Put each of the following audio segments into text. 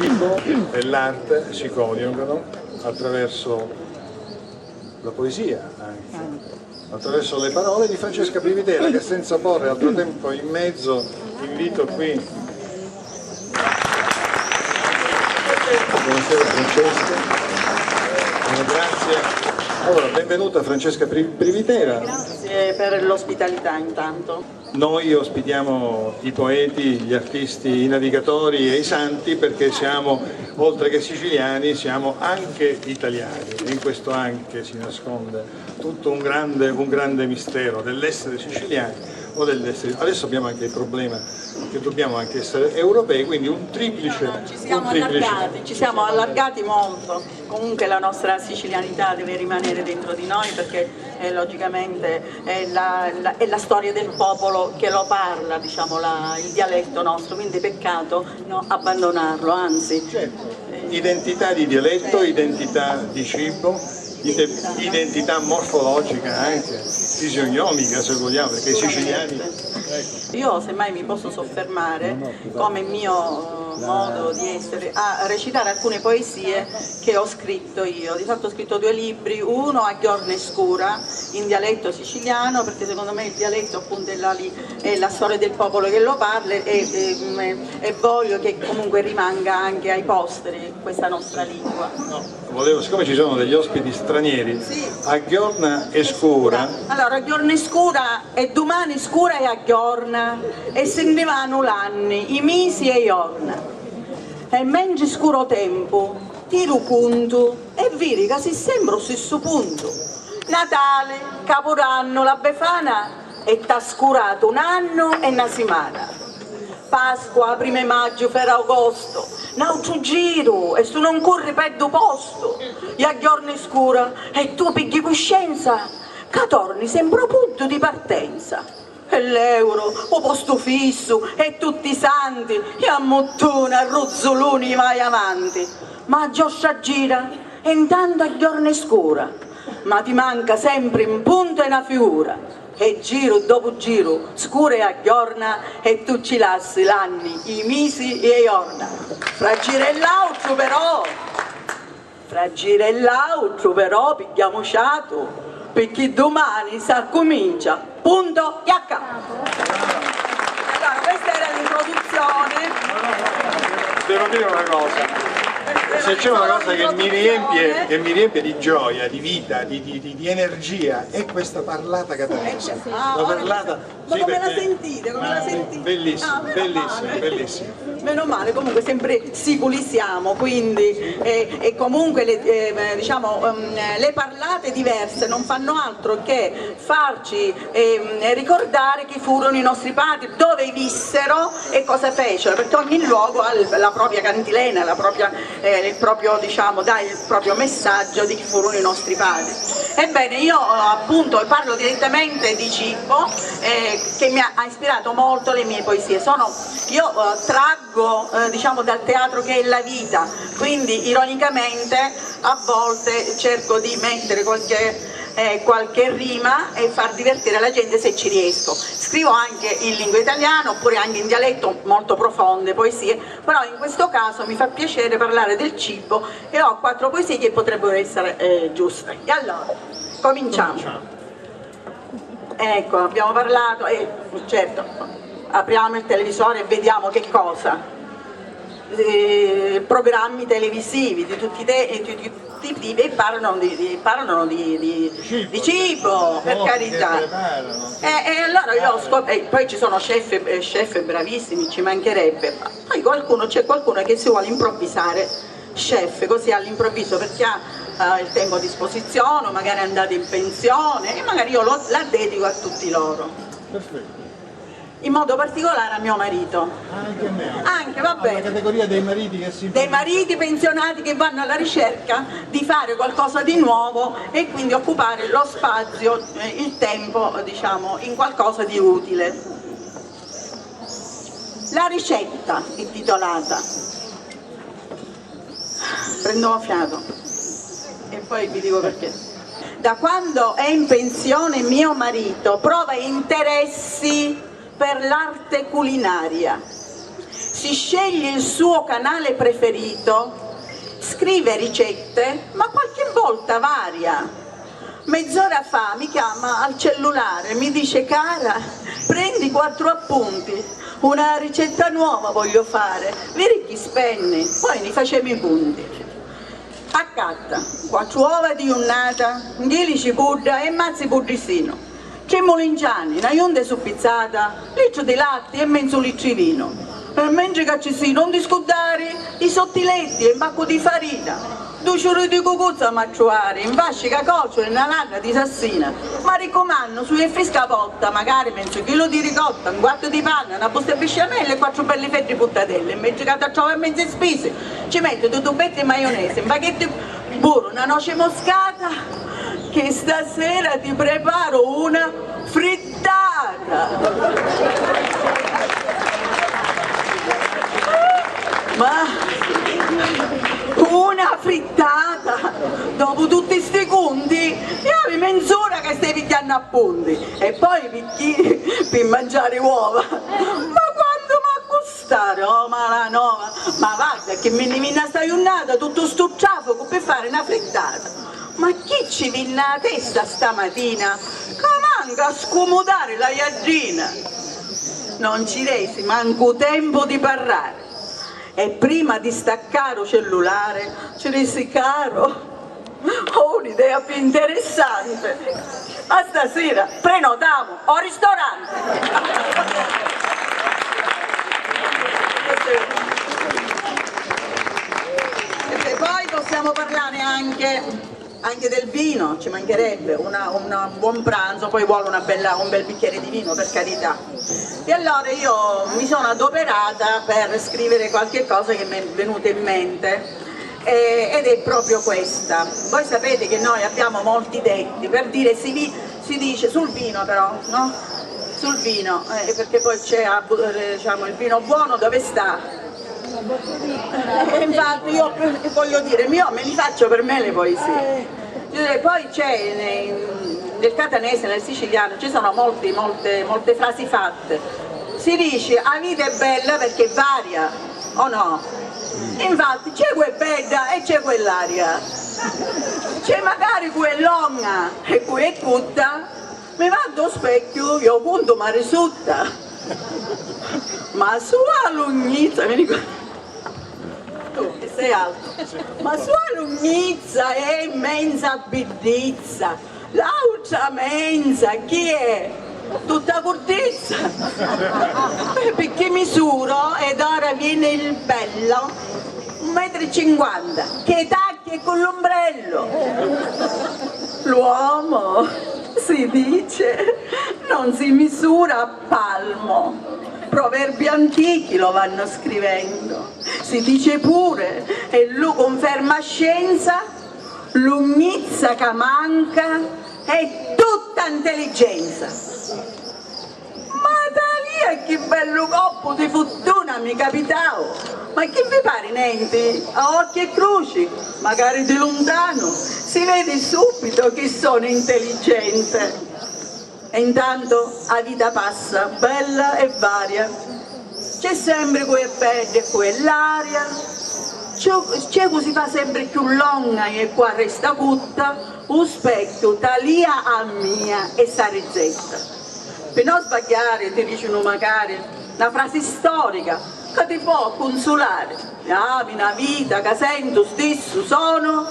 cibo e l'arte si coniugano attraverso la poesia anche, attraverso le parole di Francesca Privitera, che senza porre altro tempo in mezzo invito qui. Buonasera Francesca, grazie. Allora, benvenuta Francesca Privitera. Grazie per l'ospitalità intanto. Noi ospitiamo i poeti, gli artisti, i navigatori e i santi perché siamo, oltre che siciliani, siamo anche italiani, e in questo anche si nasconde tutto un grande mistero dell'essere siciliani o dell'essere. Adesso abbiamo anche il problema che dobbiamo anche essere europei, quindi un triplice. Ci siamo allargati molto. Comunque la nostra sicilianità deve rimanere dentro di noi perché logicamente è la storia del popolo che lo parla, diciamo, il dialetto nostro, quindi peccato abbandonarlo, anzi. Certo. Identità di dialetto, identità di cibo, identità morfologica anche, fisionomica se vogliamo, perché i siciliani... Io semmai mi posso soffermare come mio modo di essere a recitare alcune poesie che ho scritto io. Di fatto ho scritto 2 libri, uno a Ghiorne Scura in dialetto siciliano, perché secondo me il dialetto appunto è la storia del popolo che lo parla e voglio che comunque rimanga anche ai posteri questa nostra lingua. Siccome ci sono degli ospiti stranieri, sì. A Ghiorna e Scura. Allora, a Ghiorna e Scura e domani Scura e a Ghiorna e se ne vanno l'anni, i mesi e i giorni. E mentre scuro tempo, tiro conto e vedi che si sembra allo stesso punto. Natale, Capodanno, la Befana e t'ha scurato un anno e una settimana. Pasqua, 1 maggio, Ferragosto, un altro giro e se non corri per due posto. E a Ghiorne Scura e tu pigli coscienza che torni sempre a punto di partenza. E l'euro, o posto fisso, e tutti i santi, e a mottone, a rozzoloni vai avanti. Ma Gioscia gira e intanto a Ghiorne Scura, ma ti manca sempre in punto e una figura. E giro dopo giro, scura e a Ghiorna, e tu ci lasci l'anni, i mesi e i giorni. Fra gira e l'altro però, pigliamo ciato, perché domani si comincia, punto e a capo. Allora, questa era l'introduzione. Devo dire una cosa. Se c'è una cosa che mi riempie di gioia, di vita, di energia, è questa parlata catanese. La parlata, ma come la sentite? Come la sentite? Bellissima, bellissima. Meno male, comunque sempre siculi siamo, quindi e comunque le parlate diverse non fanno altro che farci ricordare chi furono i nostri padri, dove vissero e cosa fecero, perché ogni luogo ha la propria cantilena, il proprio messaggio di chi furono i nostri padri. Ebbene, io appunto parlo direttamente di cibo che mi ha ispirato molto le mie poesie. Io traggo dal teatro che è la vita, quindi ironicamente a volte cerco di mettere qualche rima e far divertire la gente se ci riesco. Scrivo anche in lingua italiana oppure anche in dialetto molto profonde poesie, però in questo caso mi fa piacere parlare del cibo e ho 4 poesie che potrebbero essere giuste. E allora, cominciamo. Ecco, abbiamo parlato, certo, apriamo il televisore e vediamo che cosa. Programmi televisivi di tutti i tipi e parlano di cibo, per carità. E allora io ho scoperto, poi ci sono chef bravissimi, ci mancherebbe, poi c'è qualcuno che si vuole improvvisare chef così all'improvviso perché ha il tempo a disposizione, magari è andato in pensione e magari io la dedico a tutti loro. Perfetto. In modo particolare a mio marito. Anche a me. Anche, va bene. La categoria dei mariti che si... Dei mariti pensionati che vanno alla ricerca di fare qualcosa di nuovo e quindi occupare lo spazio, il tempo, in qualcosa di utile. La ricetta intitolata. Prendo fiato e poi vi dico perché. Da quando è in pensione mio marito prova interessi per l'arte culinaria si sceglie il suo canale preferito, scrive ricette, ma qualche volta varia. Mezz'ora fa mi chiama al cellulare, mi dice: cara, prendi 4 appunti, una ricetta nuova voglio fare, vedi chi spenni, poi ne facciamo i punti. Accatta 4 uova di giornata, 10 cipolla e mazzi puddicino, 3 molingiani, una iunde suppizzata, litro di latte e mezzo litro di vino. E mentre che ci si, non discutare i sottiletti e un bacco di farina, 2 ciuri di cucuzza a macciuare, in vascica coccio e una lana di sassina. Ma raccomando, sui fresca botta, magari mezzo chilo di ricotta, un quarto di panna, una busta di besciamelle e 4 belli fetti puttadelle. Invece che trova mezze spese, ci metto 2 tubetti di maionese, un baguette di burro, una noce moscata, che stasera ti preparo una frittata. Ma una frittata dopo tutti sti conti, io mezz'ora che stai picchiando appunti e poi picchi per mangiare uova. Ma quanto mi costare? Oh, ma la nova, ma guarda che mi viene sta giornata tutto sto traffico per fare una frittata. Ma chi ci viene la testa stamattina? Che manca a scomodare la iagina. Non ci resi manco tempo di parlare. E prima di staccare il cellulare ci resi caro, ho un'idea più interessante. A stasera prenotiamo al ristorante. E poi possiamo parlare anche del vino, ci mancherebbe un buon pranzo, poi vuole un bel bicchiere di vino, per carità. E allora io mi sono adoperata per scrivere qualche cosa che mi è venuta in mente ed è proprio questa. Voi sapete che noi abbiamo molti detti, per dire si dice sul vino però, no? Sul vino, perché poi c'è diciamo, il vino buono dove sta? Infatti io voglio dire, io me li faccio per me le poesie. Poi c'è nel catanese, nel siciliano, ci sono molte frasi fatte. Si dice la vita è bella perché varia, o no? Infatti c'è quella bella e c'è quell'aria. C'è magari quell'onga e quella è tutta, mi vado allo specchio, io appunto mi risulta. Ma sua lunghezza, mi ricordo. Tu che sei alto, ma sua lunghezza è immensa bellezza, l'altra mensa chi è? Tutta cortezza. Perché misuro ed ora viene il bello 1,50 m che tacchi con l'ombrello. L'uomo si dice non si misura a palmo. Proverbi antichi lo vanno scrivendo, si dice pure, e lui conferma scienza, l'ugnizza che manca è tutta intelligenza. Ma da lì a che bello coppo di fortuna mi capitavo, ma che vi pare niente? A occhi e croci, magari di lontano, si vede subito che sono intelligente. E intanto la vita passa, bella e varia, c'è sempre quel bello e quell'aria, c'è così fa sempre più lunga e qua resta cutta, un specchio talia a mia e sta ricetta. Per non sbagliare ti dicono magari una frase storica che ti può consolare, una vita che sento stesso sono,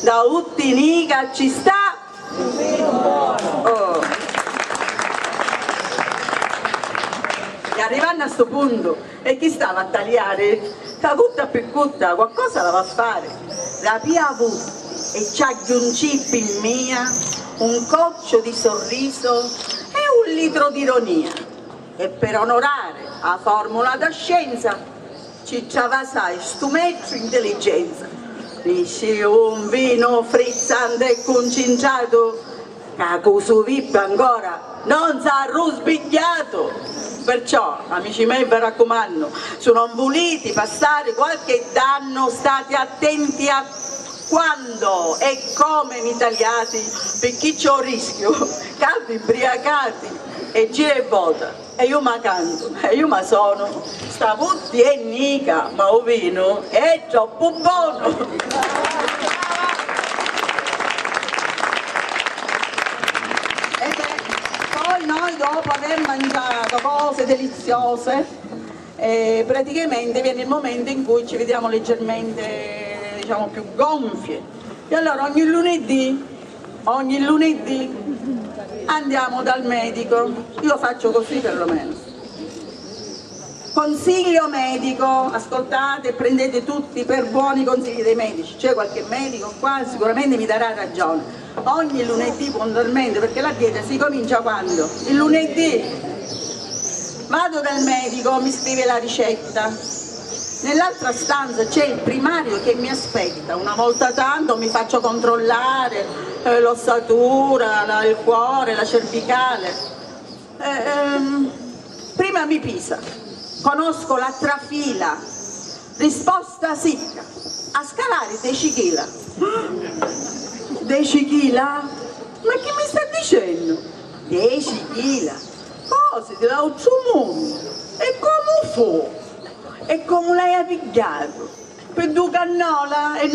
da uttinica ci sta. Oh. E arrivando a sto punto, e chi stava a tagliare? Che cutta per cutta, qualcosa la va a fare. La pia avuto e c'ha un chip in mia, un coccio di sorriso e un litro di ironia. E per onorare la formula da scienza, ci travasai sto metro intelligenza. Dice un vino frizzante e concentrato, che cosa vippa ancora non si è rusbigliato. Perciò, amici miei, vi raccomando, se non volete passare qualche danno, state attenti a quando e come vi tagliate, perché c'è un rischio, caldi imbriacati e gira e vota. e io mi canto, e io mi sono, sta putti e nica, ma il vino è troppo buono. E poi noi dopo aver mangiato cose deliziose, praticamente viene il momento in cui ci vediamo leggermente, diciamo, più gonfie. E allora ogni lunedì andiamo dal medico, io faccio così perlomeno. Consiglio medico, ascoltate e prendete tutti per buoni consigli dei medici, c'è qualche medico qua sicuramente mi darà ragione. Ogni lunedì puntualmente, perché la dieta si comincia quando? Il lunedì. Vado dal medico, mi scrive la ricetta. Nell'altra stanza c'è il primario che mi aspetta, una volta tanto mi faccio controllare l'ossatura, il cuore, la cervicale. Prima mi pisa, conosco la trafila, risposta sicca, a scalare 10 kg. 10 kg? Ma che mi sta dicendo? 10 kg? Cose dell'altro mondo. E come fu? E come lei ha pigliato? Per due cannola e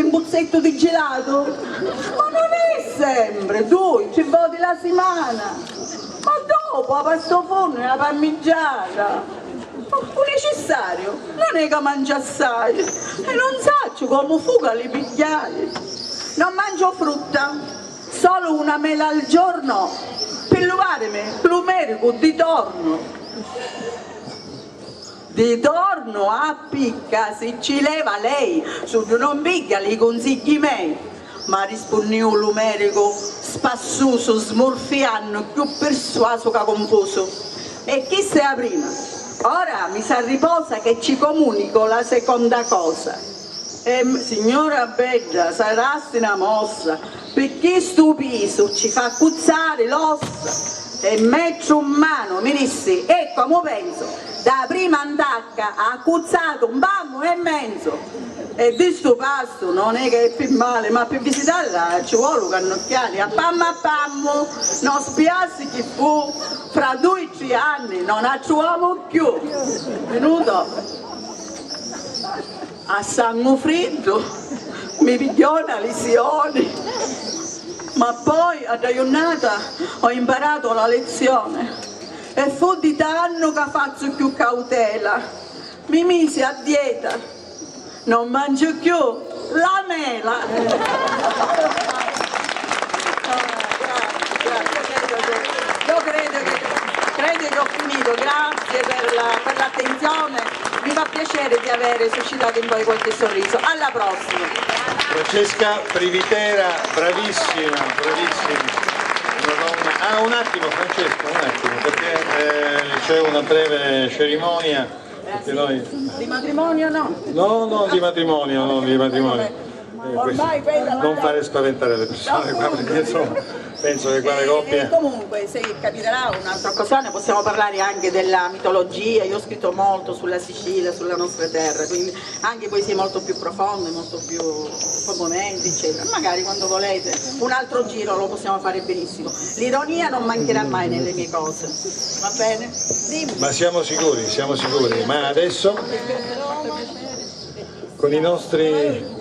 un puzzetto di gelato? Ma non è sempre, 2-3 volte la settimana. Ma dopo la pasta forno e la parmigiana. Fu necessario, non è che mangio assai. E non so come fuga li pigliare. Non mangio frutta, solo una mela al giorno per levarmi l'umerico di torno. Di torno a picca, se ci leva lei, su non picca i consigli miei, ma rispondevo l'umerico spassuso, smorfiando, più persuaso che confuso. E chi sei la prima? Ora mi sa riposa che ci comunico la seconda cosa. Signora bella, sarasti una mossa, perché sto piso ci fa cuzzare l'ossa. E metto in mano, mi dissi, ecco come penso, da prima andacca ha cuzzato un bammo e mezzo. E di sto pasto non è che è più male, ma per visitarla ci vuole cannocchiare, a pammo, non spiassi chi fu, fra 2 o 3 anni non la troviamo più. Venuto a sangue freddo, mi pigliò una lesione. Ma poi a giornata ho imparato la lezione e fu di tanto che faccio più cautela. Mi misi a dieta, non mangio più la mela. Io credo che ho finito, grazie per l'attenzione, mi fa piacere di aver suscitato in voi qualche sorriso. Alla prossima! Francesca Privitera, bravissima, una donna. Un attimo Francesca, perché c'è una breve cerimonia. Perché noi... Di matrimonio no? No, di matrimonio. Non fare spaventare le persone qua, perché insomma penso che qua le coppie... Comunque, se capiterà un'altra occasione possiamo parlare anche della mitologia. Io ho scritto molto sulla Sicilia, sulla nostra terra, quindi anche poesie molto più profonde, molto più componenti, eccetera. Magari quando volete un altro giro lo possiamo fare benissimo. L'ironia non mancherà mai nelle mie cose, va bene? Dimmi. Ma siamo sicuri, ma adesso con i nostri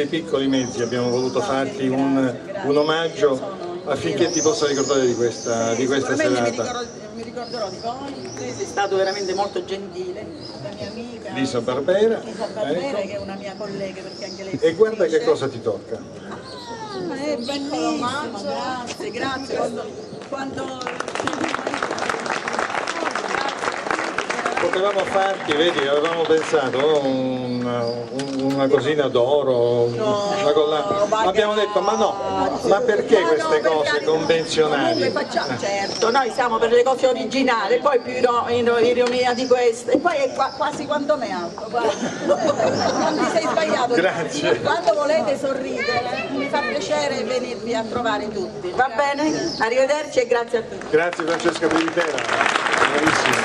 piccoli mezzi abbiamo voluto farti un omaggio affinché ti possa ricordare di questa serata. Mi ricorderò di voi, sei stato veramente molto gentile, la mia amica Lisa Barbera, ecco. Che è una mia collega, perché anche lei... E guarda che cosa ti tocca. È bellissimo, grazie. Potevamo farti, vedi, avevamo pensato una cosina d'oro, una collana. Abbiamo detto ma perché queste cose convenzionali? Certo, noi siamo per le cose originali, poi più ironia di queste, e poi è quasi quanto me alto, non ti sei sbagliato. Grazie. Quando volete sorridere, mi fa piacere venirvi a trovare tutti, va bene? Arrivederci e grazie a tutti. Grazie Francesca Privitera, bravissima.